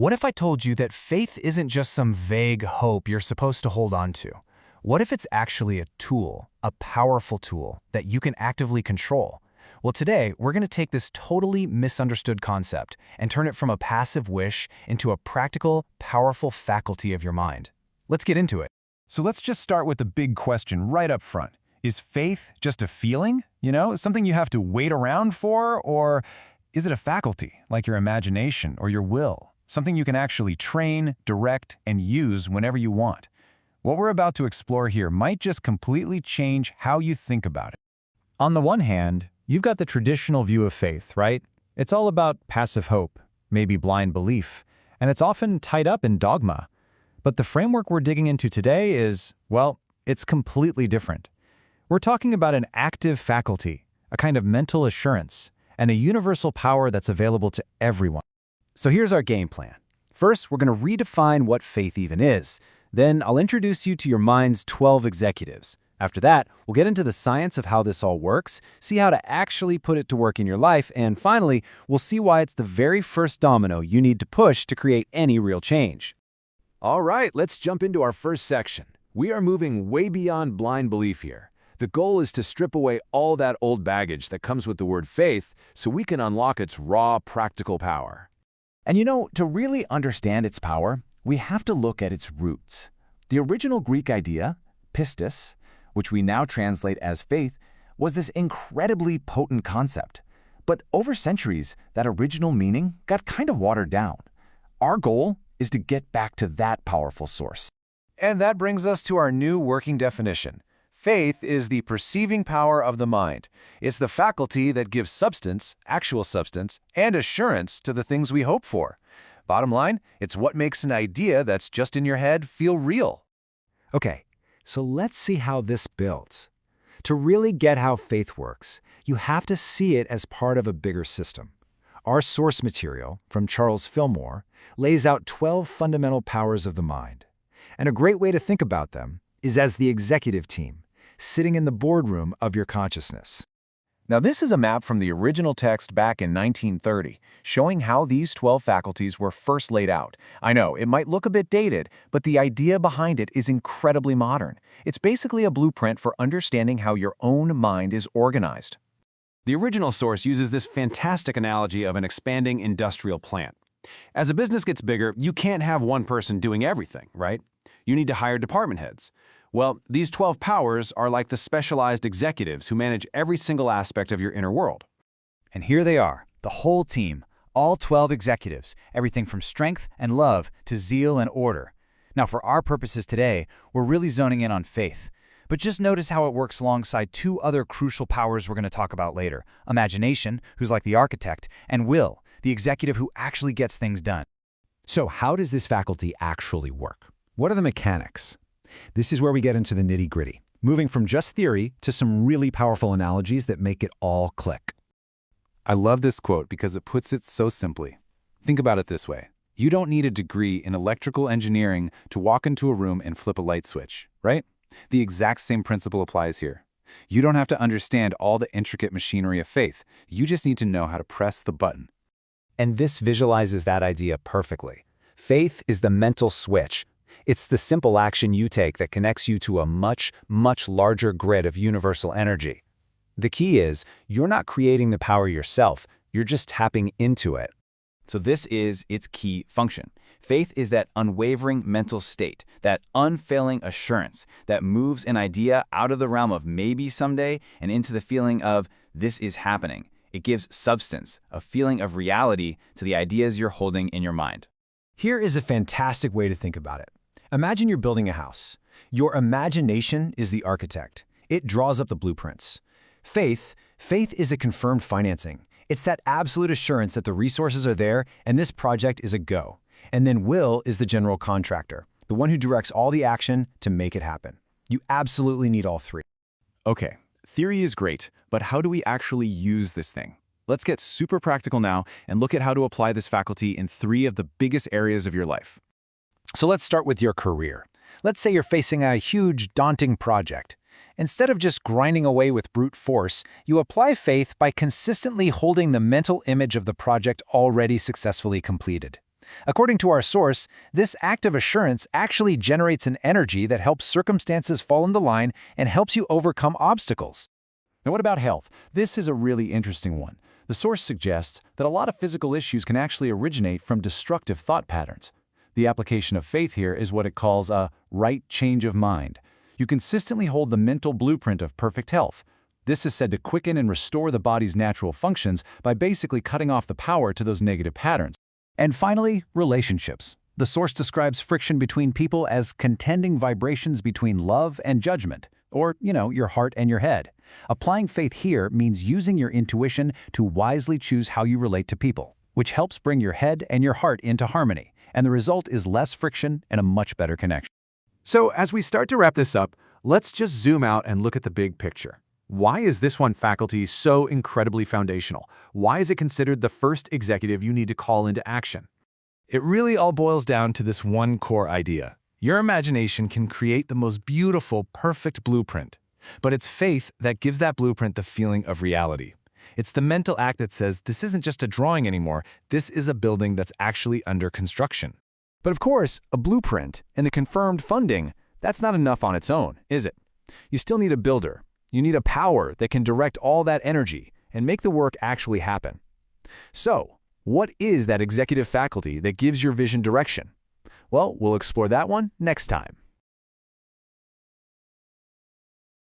What if I told you that faith isn't just some vague hope you're supposed to hold on to? What if it's actually a tool, a powerful tool that you can actively control? Well, today, we're going to take this totally misunderstood concept and turn it from a passive wish into a practical, powerful faculty of your mind. Let's get into it. So let's just start with the big question right up front. Is faith just a feeling? Something you have to wait around for? Or is it a faculty, like your imagination or your will? Something you can actually train, direct, and use whenever you want. What we're about to explore here might just completely change how you think about it. On the one hand, you've got the traditional view of faith, right? It's all about passive hope, maybe blind belief, and it's often tied up in dogma. But the framework we're digging into today is, well, it's completely different. We're talking about an active faculty, a kind of mental assurance, and a universal power that's available to everyone. So here's our game plan. First, we're going to redefine what faith even is. Then I'll introduce you to your mind's 12 executives. After that, we'll get into the science of how this all works, see how to actually put it to work in your life, and finally, we'll see why it's the very first domino you need to push to create any real change. All right, let's jump into our first section. We are moving way beyond blind belief here. The goal is to strip away all that old baggage that comes with the word faith so we can unlock its raw, practical power. And to really understand its power, we have to look at its roots. The original Greek idea, pistis, which we now translate as faith, was this incredibly potent concept. But over centuries, that original meaning got kind of watered down. Our goal is to get back to that powerful source. And that brings us to our new working definition. Faith is the perceiving power of the mind. It's the faculty that gives substance, actual substance, and assurance to the things we hope for. Bottom line, it's what makes an idea that's just in your head feel real. Okay, so let's see how this builds. To really get how faith works, you have to see it as part of a bigger system. Our source material, from Charles Fillmore, lays out 12 fundamental powers of the mind. And a great way to think about them is as the executive team, sitting in the boardroom of your consciousness. Now, this is a map from the original text back in 1930, showing how these 12 faculties were first laid out. I know, it might look a bit dated, but the idea behind it is incredibly modern. It's basically a blueprint for understanding how your own mind is organized. The original source uses this fantastic analogy of an expanding industrial plant. As a business gets bigger, you can't have one person doing everything, right? You need to hire department heads. Well, these 12 powers are like the specialized executives who manage every single aspect of your inner world. And here they are, the whole team, all 12 executives, everything from strength and love to zeal and order. Now, for our purposes today, we're really zoning in on faith. But just notice how it works alongside two other crucial powers we're going to talk about later: imagination, who's like the architect, and will, the executive who actually gets things done. So how does this faculty actually work? What are the mechanics? This is where we get into the nitty-gritty, moving from just theory to some really powerful analogies that make it all click. I love this quote because it puts it so simply. Think about it this way. You don't need a degree in electrical engineering to walk into a room and flip a light switch, right? The exact same principle applies here. You don't have to understand all the intricate machinery of faith. You just need to know how to press the button. And this visualizes that idea perfectly. Faith is the mental switch. It's the simple action you take that connects you to a much, much larger grid of universal energy. The key is, you're not creating the power yourself, you're just tapping into it. So this is its key function. Faith is that unwavering mental state, that unfailing assurance that moves an idea out of the realm of maybe someday and into the feeling of this is happening. It gives substance, a feeling of reality to the ideas you're holding in your mind. Here is a fantastic way to think about it. Imagine you're building a house. Your imagination is the architect. It draws up the blueprints. Faith is a confirmed financing. It's that absolute assurance that the resources are there and this project is a go. And then will is the general contractor, the one who directs all the action to make it happen. You absolutely need all three. Okay, theory is great, but how do we actually use this thing? Let's get super practical now and look at how to apply this faculty in 3 of the biggest areas of your life. So let's start with your career. Let's say you're facing a huge, daunting project. Instead of just grinding away with brute force, you apply faith by consistently holding the mental image of the project already successfully completed. According to our source, this act of assurance actually generates an energy that helps circumstances fall into line and helps you overcome obstacles. Now, what about health? This is a really interesting one. The source suggests that a lot of physical issues can actually originate from destructive thought patterns. The application of faith here is what it calls a right change of mind. You consistently hold the mental blueprint of perfect health. This is said to quicken and restore the body's natural functions by basically cutting off the power to those negative patterns. And finally, relationships. The source describes friction between people as contending vibrations between love and judgment, or, your heart and your head. Applying faith here means using your intuition to wisely choose how you relate to people, which helps bring your head and your heart into harmony, and the result is less friction and a much better connection. So as we start to wrap this up, let's just zoom out and look at the big picture. Why is this one faculty so incredibly foundational? Why is it considered the first executive you need to call into action? It really all boils down to this one core idea. Your imagination can create the most beautiful, perfect blueprint, but it's faith that gives that blueprint the feeling of reality. It's the mental act that says, this isn't just a drawing anymore, this is a building that's actually under construction. But of course, a blueprint and the confirmed funding, that's not enough on its own, is it? You still need a builder. You need a power that can direct all that energy and make the work actually happen. So, what is that executive faculty that gives your vision direction? Well, we'll explore that one next time.